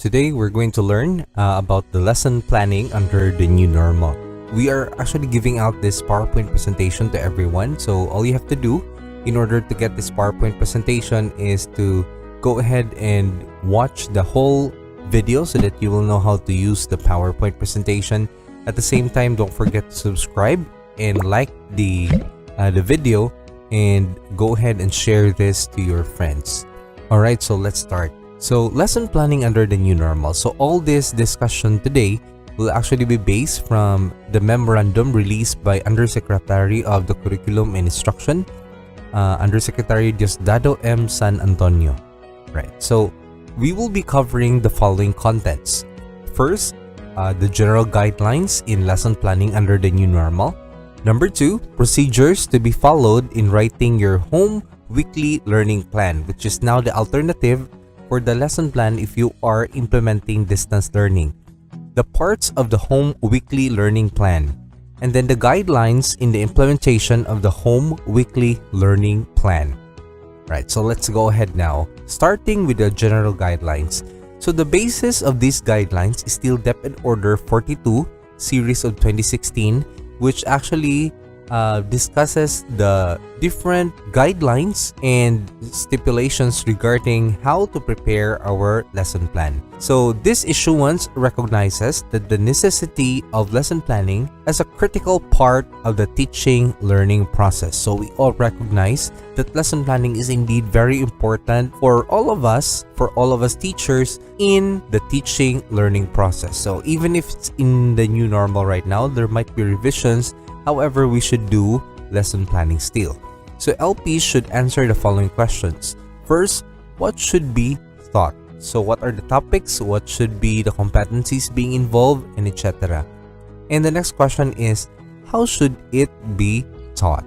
Today we're going to learn about the lesson planning under the new normal. We are actually giving out this PowerPoint presentation to everyone. So all you have to do in order to get this PowerPoint presentation is to go ahead and watch the whole video so that you will know how to use the PowerPoint presentation. At the same time, don't forget to subscribe and like the video, and go ahead and share this to your friends. Alright, so let's start. So lesson planning under the new normal. So all this discussion today will actually be based from the memorandum released by Undersecretary of the Curriculum and Instruction, Undersecretary Diosdado M. San Antonio. Right. So we will be covering the following contents. First, the general guidelines in lesson planning under the new normal. Number 2, procedures to be followed in writing your home weekly learning plan, which is now the alternative for the lesson plan if you are implementing distance learning. The parts of the home weekly learning plan, and then the guidelines in the implementation of the home weekly learning plan. Right, so let's go ahead now, starting with the general guidelines. So the basis of these guidelines is still Dep Ed Order 42, series of 2016, which actually discusses the different guidelines and stipulations regarding how to prepare our lesson plan. So this issuance recognizes that the necessity of lesson planning as a critical part of the teaching learning process. So we all recognize that lesson planning is indeed very important for all of us teachers in the teaching learning process. So even if it's in the new normal right now, there might be revisions. However, we should do lesson planning still. So LPs should answer the following questions. First, what should be taught? So what are the topics? What should be the competencies being involved, and etc. And the next question is, how should it be taught?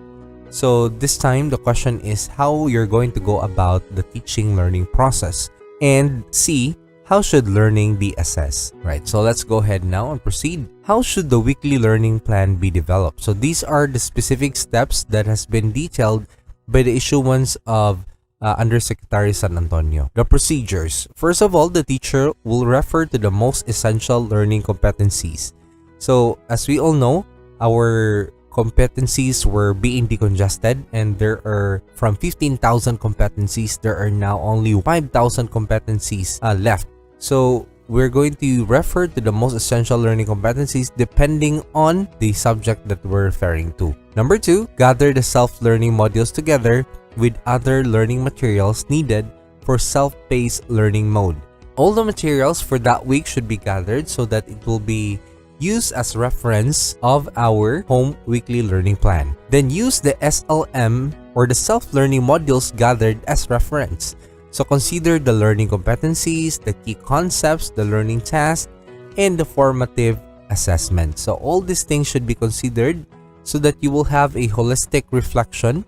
So this time the question is how you're going to go about the teaching learning process. And C, how should learning be assessed? Right, so let's go ahead now and proceed. How should the weekly learning plan be developed? So these are the specific steps that has been detailed by the issuance of Undersecretary San Antonio. The procedures. First of all, the teacher will refer to the most essential learning competencies. So as we all know, our competencies were being decongested, and there are from 15,000 competencies, there are now only 5,000 competencies left. So we're going to refer to the most essential learning competencies depending on the subject that we're referring to. Number 2, gather the self-learning modules together with other learning materials needed for self-paced learning mode. All the materials for that week should be gathered so that it will be used as reference of our home weekly learning plan. Then use the SLM or the self-learning modules gathered as reference. So consider the learning competencies, the key concepts, the learning tasks, and the formative assessment. So all these things should be considered so that you will have a holistic reflection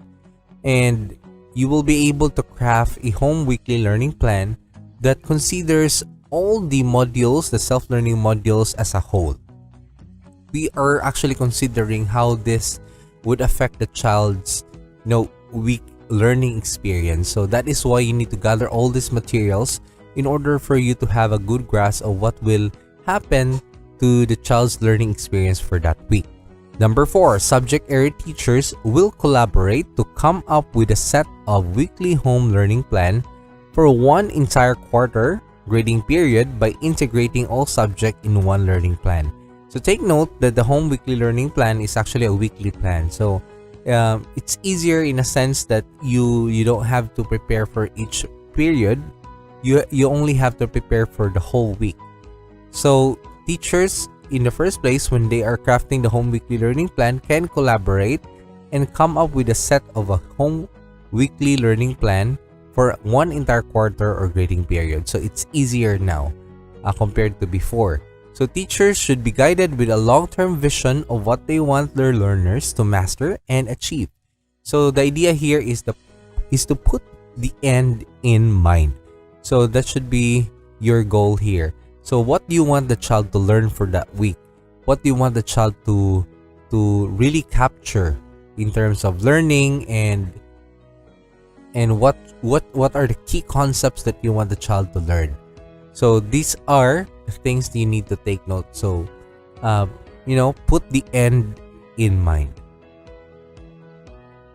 and you will be able to craft a home weekly learning plan that considers all the modules, the self-learning modules as a whole. We are actually considering how this would affect the child's week learning experience. So that is why you need to gather all these materials in order for you to have a good grasp of what will happen to the child's learning experience for that week. Number 4, subject area teachers will collaborate to come up with a set of weekly home learning plan for one entire quarter grading period by integrating all subjects in one learning plan. So take note that the home weekly learning plan is actually a weekly plan. So it's easier in a sense that you don't have to prepare for each period. You only have to prepare for the whole week. So teachers, in the first place, when they are crafting the home weekly learning plan, can collaborate and come up with a set of a home weekly learning plan for one entire quarter or grading period. So it's easier now compared to before. So teachers should be guided with a long-term vision of what they want their learners to master and achieve. So the idea here is to put the end in mind. So that should be your goal here. So what do you want the child to learn for that week? What do you want the child to really capture in terms of learning, and what are the key concepts that you want the child to learn? So these are the things you need to take note. So, put the end in mind.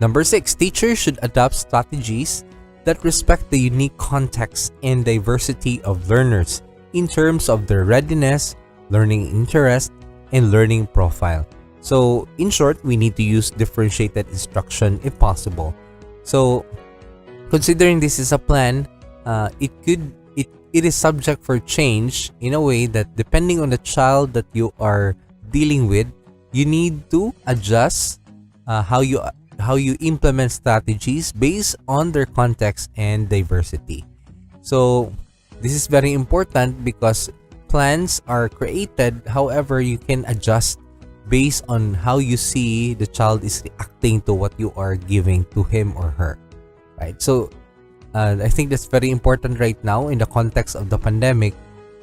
Number 6, teachers should adopt strategies that respect the unique context and diversity of learners in terms of their readiness, learning interest, and learning profile. So, in short, we need to use differentiated instruction if possible. So, considering this is a plan, it is subject for change in a way that depending on the child that you are dealing with, you need to adjust how you implement strategies based on their context and diversity. So this is very important because plans are created, however you can adjust based on how you see the child is reacting to what you are giving to him or her, right? So I think that's very important right now in the context of the pandemic,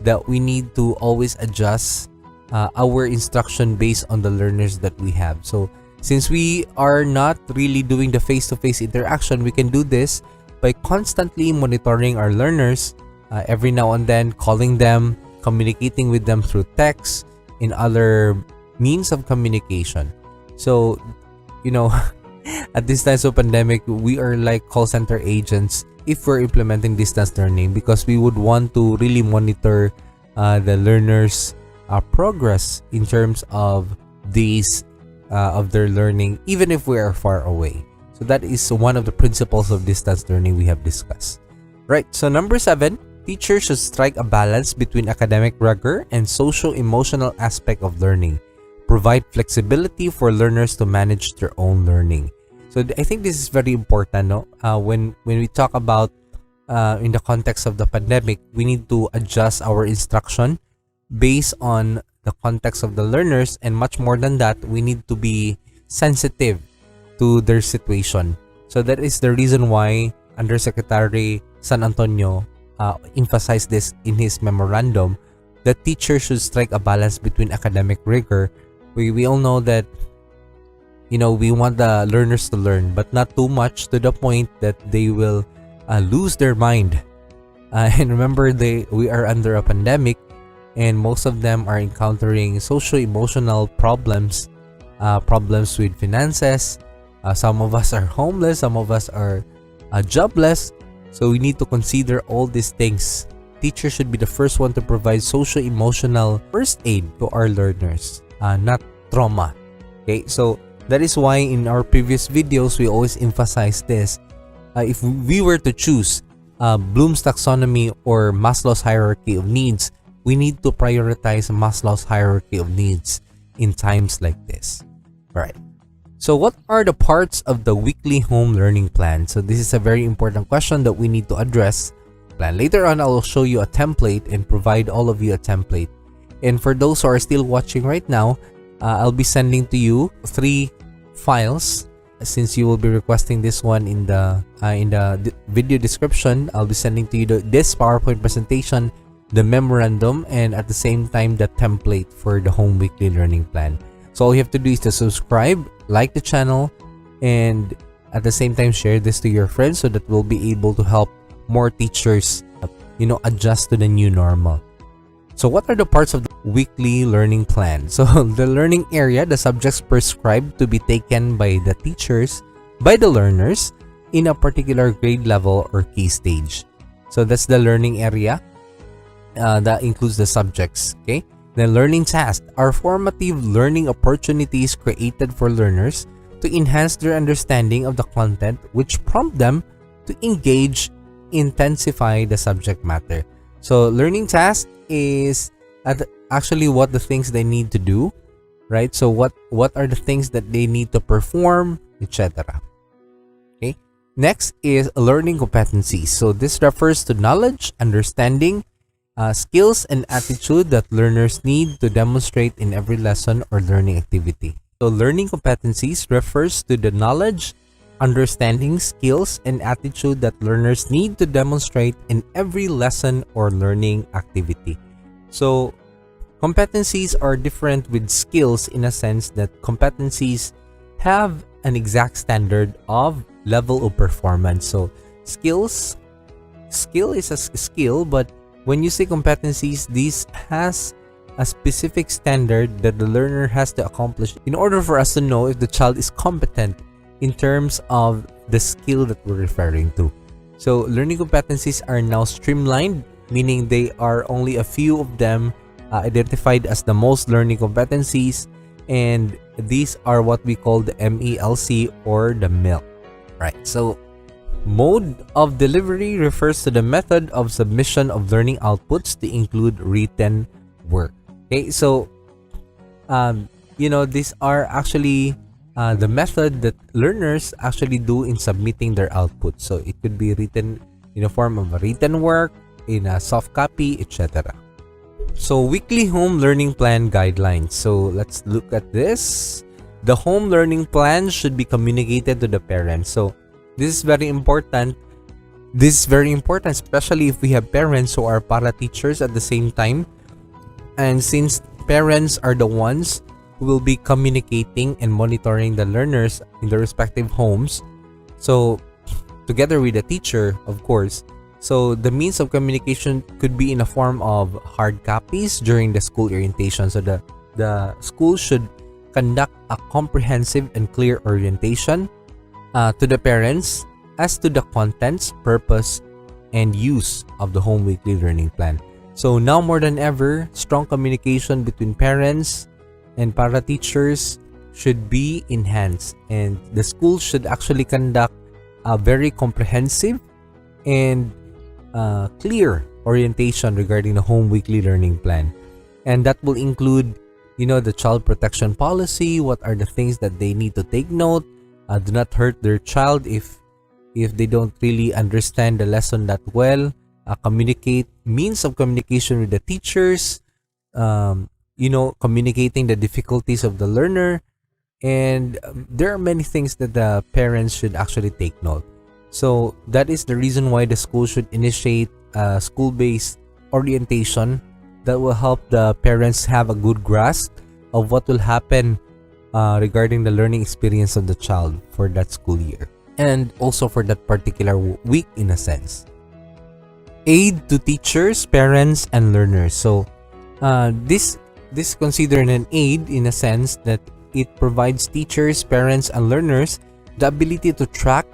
that we need to always adjust our instruction based on the learners that we have. So since we are not really doing the face-to-face interaction, we can do this by constantly monitoring our learners, every now and then calling them, communicating with them through text, in other means of communication. So, at this time of pandemic, we are like call center agents if we're implementing distance learning, because we would want to really monitor the learners' progress in terms of these of their learning, even if we are far away. So that is one of the principles of distance learning we have discussed. Right, so number 7, teachers should strike a balance between academic rigor and social-emotional aspect of learning. Provide flexibility for learners to manage their own learning. So I think this is very important, no? When we talk about in the context of the pandemic, we need to adjust our instruction based on the context of the learners, and much more than that, we need to be sensitive to their situation. So that is the reason why Undersecretary San Antonio emphasized this in his memorandum, that teachers should strike a balance between academic rigor. We all know that we want the learners to learn, but not too much to the point that they will lose their mind. And remember, we are under a pandemic, and most of them are encountering socio-emotional problems, problems with finances. Some of us are homeless, some of us are jobless. So we need to consider all these things. Teachers should be the first one to provide socio-emotional first aid to our learners, not trauma. Okay, so that is why in our previous videos, we always emphasize this. If we were to choose Bloom's taxonomy or Maslow's hierarchy of needs, we need to prioritize Maslow's hierarchy of needs in times like this. Right. So what are the parts of the weekly home learning plan? So this is a very important question that we need to address. Later on, I will show you a template and provide all of you a template. And for those who are still watching right now, I'll be sending to you 3 files. Since you will be requesting this one in the video description, I'll be sending to you this PowerPoint presentation, the memorandum, and at the same time the template for the home weekly learning plan. So all you have to do is to subscribe, like the channel, and at the same time share this to your friends so that we'll be able to help more teachers adjust to the new normal. So what are the parts of the weekly learning plan? So the learning area, the subjects prescribed to be taken by the teachers, by the learners in a particular grade level or key stage. So that's the learning area. That includes the subjects. Okay. The learning tasks are formative learning opportunities created for learners to enhance their understanding of the content, which prompt them to engage, intensify the subject matter. So learning task is actually what the things they need to do, right? So what are the things that they need to perform, etc. Okay. Next is learning competencies. So this refers to knowledge, understanding, skills, and attitude that learners need to demonstrate in every lesson or learning activity. So learning competencies refers to the knowledge, understanding, skills, and attitude that learners need to demonstrate in every lesson or learning activity. So competencies are different with skills in a sense that competencies have an exact standard of level of performance. So skill is a skill, but When you say competencies, this has a specific standard that the learner has to accomplish in order for us to know if the child is competent in terms of the skill that we're referring to. So learning competencies are now streamlined, meaning they are only a few of them identified as the most learning competencies, and these are what we call the MELC or the MILC, right? So mode of delivery refers to the method of submission of learning outputs to include written work. Okay, so these are actually the method that learners actually do in submitting their output. So it could be written in a form of a written work, in a soft copy, etc. So weekly home learning plan guidelines. So let's look at this. The home learning plan should be communicated to the parents. So this is very important. This is very important, especially if we have parents who are para teachers at the same time. And since parents are the ones who will be communicating and monitoring the learners in their respective homes, so together with the teacher, of course, so the means of communication could be in a form of hard copies during the school orientation. So the school should conduct a comprehensive and clear orientation to the parents as to the contents, purpose, and use of the home weekly learning plan. So now more than ever, strong communication between parents and para teachers should be enhanced, and the school should actually conduct a very comprehensive and clear orientation regarding the home weekly learning plan. And that will include, the child protection policy. What are the things that they need to take note? Do not hurt their child if they don't really understand the lesson that well. Communicate, means of communication with the teachers, communicating the difficulties of the learner, and there are many things that the parents should actually take note. So that is the reason why the school should initiate a school-based orientation that will help the parents have a good grasp of what will happen regarding the learning experience of the child for that school year, and also for that particular week in a sense. Aid to teachers, parents, and learners. So this considered an aid in a sense that it provides teachers, parents, and learners the ability to track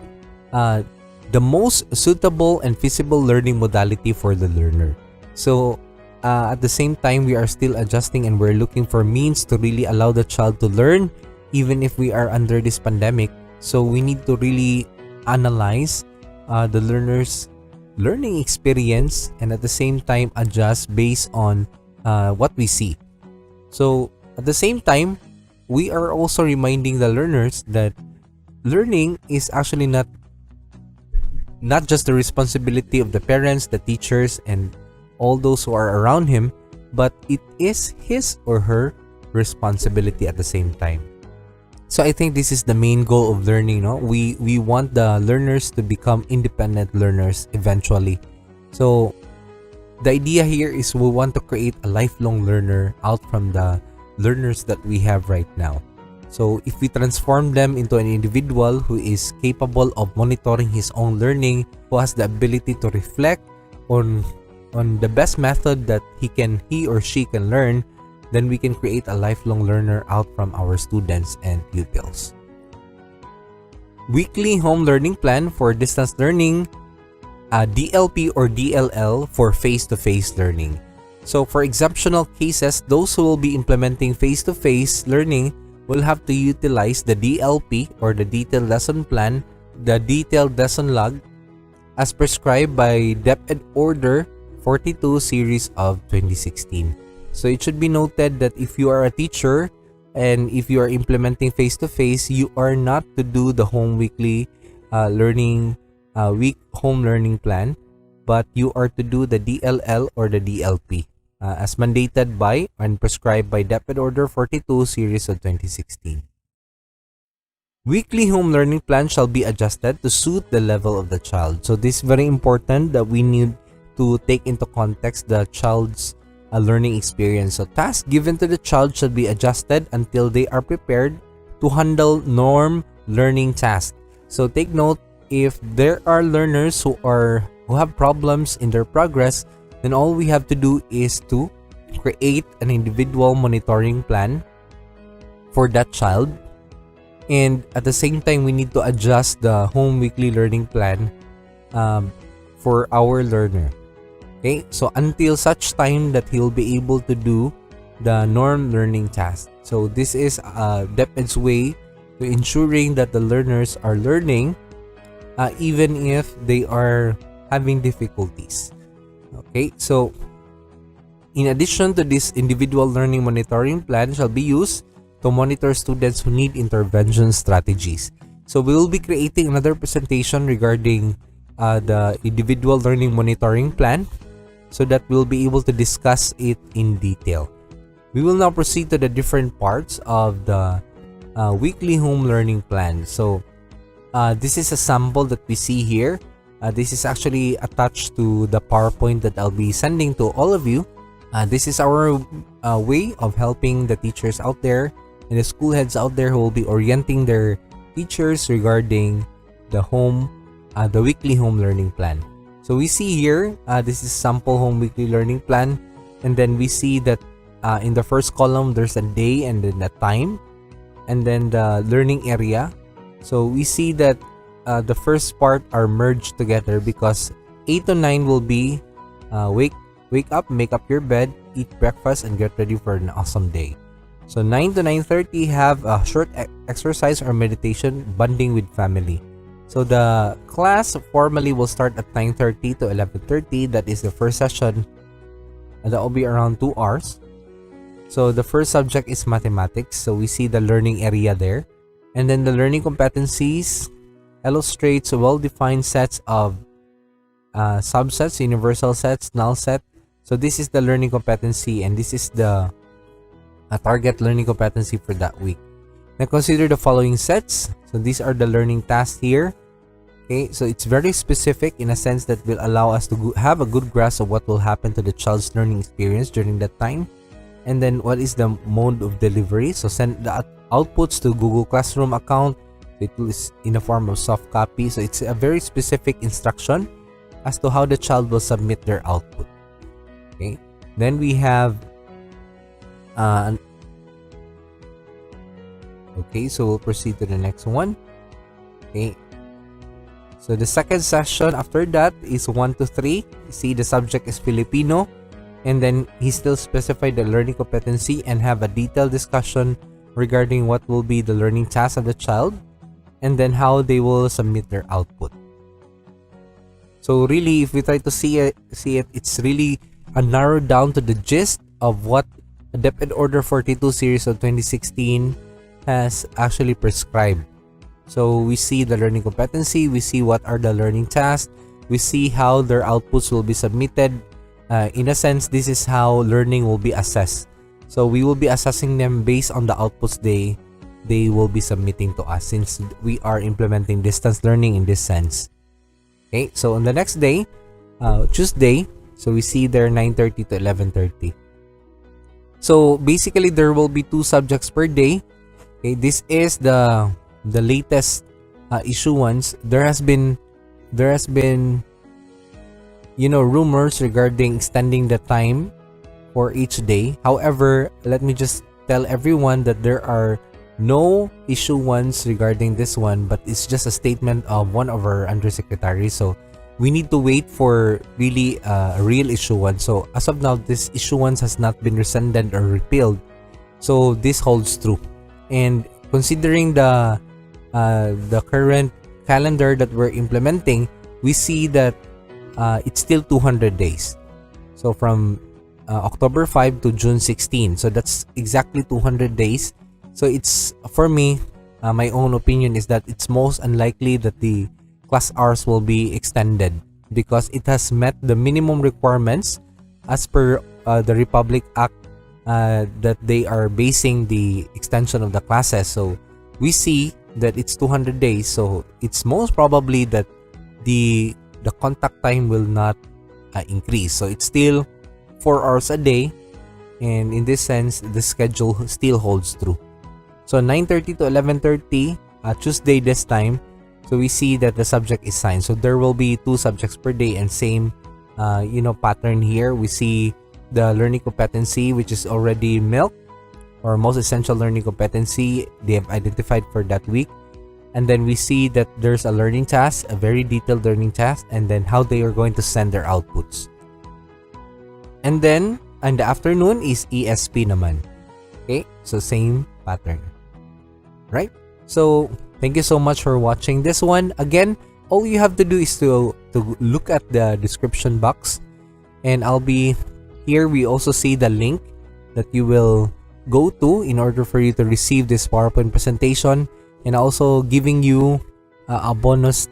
the most suitable and feasible learning modality for the learner. So at the same time, we are still adjusting and we're looking for means to really allow the child to learn even if we are under this pandemic. So we need to really analyze the learner's learning experience and at the same time adjust based on what we see. So at the same time, we are also reminding the learners that learning is actually not just the responsibility of the parents, the teachers, and all those who are around him, but it is his or her responsibility at the same time. So I think this is the main goal of learning. We want the learners to become independent learners eventually. So the idea here is we want to create a lifelong learner out from the learners that we have right now. So if we transform them into an individual who is capable of monitoring his own learning, who has the ability to reflect on the best method that he or she can learn, then we can create a lifelong learner out from our students and pupils. Weekly home learning plan for distance learning, DLP or DLL for face-to-face learning. So for exceptional cases, those who will be implementing face-to-face learning will have to utilize the DLP or the detailed lesson plan, the detailed lesson log, as prescribed by DepEd Order 42 series of 2016. So it should be noted that if you are a teacher and if you are implementing face-to-face, you are not to do the home weekly learning home learning plan, but you are to do the DLL or the DLP as mandated by and prescribed by DepEd Order 42 series of 2016. Weekly home learning plan shall be adjusted to suit the level of the child. So this is very important that we need to take into context the child's learning experience. So tasks given to the child should be adjusted until they are prepared to handle norm learning tasks. So take note, if there are learners who have problems in their progress, then all we have to do is to create an individual monitoring plan for that child. And at the same time, we need to adjust the home weekly learning plan for our learner. Okay, so until such time that he'll be able to do the norm learning task. So this is DepEd's way to ensuring that the learners are learning even if they are having difficulties. Okay, so in addition to this, individual learning monitoring plan shall be used to monitor students who need intervention strategies. So we will be creating another presentation regarding the individual learning monitoring plan so that we'll be able to discuss it in detail. We will now proceed to the different parts of the weekly home learning plan. So this is a sample that we see here. This is actually attached to the PowerPoint that I'll be sending to all of you. This is our way of helping the teachers out there and the school heads out there who will be orienting their teachers regarding the weekly home learning plan. So we see here, this is sample home weekly learning plan, and then we see that in the first column there's a day and then a time, and then the learning area. So we see that the first part are merged together because 8 to 9 will be wake up, make up your bed, eat breakfast, and get ready for an awesome day. So 9 to 9:30 have a short exercise or meditation, bonding with family. So the class formally will start at 9:30 to 11:30. That is the first session, and that will be around 2 hours. So the first subject is mathematics. So we see the learning area there, and then the learning competencies illustrates well-defined sets of subsets, universal sets, null set. So this is the learning competency, and this is the target learning competency for that week. Now consider the following sets. So these are the learning tasks here. Okay, so it's very specific in a sense that will allow us to have a good grasp of what will happen to the child's learning experience during that time. And then what is the mode of delivery? So send the outputs to Google Classroom account. It is in the form of soft copy. So it's a very specific instruction as to how the child will submit their output. Okay, then we have okay, so we'll proceed to the next one. Okay, so the second session after that is 1 to 3. See, the subject is Filipino, and then he still specified the learning competency and have a detailed discussion regarding what will be the learning task of the child and then how they will submit their output. So really, if we try to see it, it's really narrowed down to the gist of what DepEd Order 42 series of 2016 has actually prescribed. So we see the learning competency, we see what are the learning tasks, we see how their outputs will be submitted. In a sense, this is how learning will be assessed. So we will be assessing them based on the outputs they will be submitting to us, since we are implementing distance learning in this sense. Okay, so on the next day, Tuesday, so we see there 9:30 to 11:30. So basically there will be 2 subjects per day. Okay, this is the latest issuance. There has been rumors regarding extending the time for each day. However, let me just tell everyone that there are no issuance regarding this one, but it's just a statement of one of our undersecretaries. So we need to wait for really a real issuance. So as of now, this issuance has not been rescinded or repealed. So this holds true. And considering the current calendar that we're implementing, we see that it's still 200 days. So from October 5 to June 16. So that's exactly 200 days. So it's, for me, my own opinion is that it's most unlikely that the class hours will be extended because it has met the minimum requirements as per the Republic Act that they are basing the extension of the classes. So we see that it's 200 days. So it's most probably that the contact time will not increase. So it's still 4 hours a day, and in this sense, the schedule still holds true. So 9:30 to 11:30, Tuesday this time. So we see that the subject is science. So there will be 2 subjects per day, and same pattern here. We see the learning competency, which is already milk, or most essential learning competency they have identified for that week. And then we see that there's a learning task, a very detailed learning task, and then how they are going to send their outputs. And then in the afternoon is ESP naman. Okay, so same pattern, right? So thank you so much for watching this one. Again, all you have to do is to look at the description box, and I'll be here. We also see the link that you will go to in order for you to receive this PowerPoint presentation, and also giving you a bonus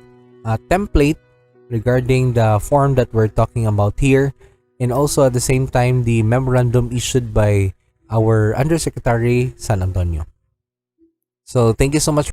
template regarding the form that we're talking about here, and also at the same time the memorandum issued by our Undersecretary San Antonio. So thank you so much.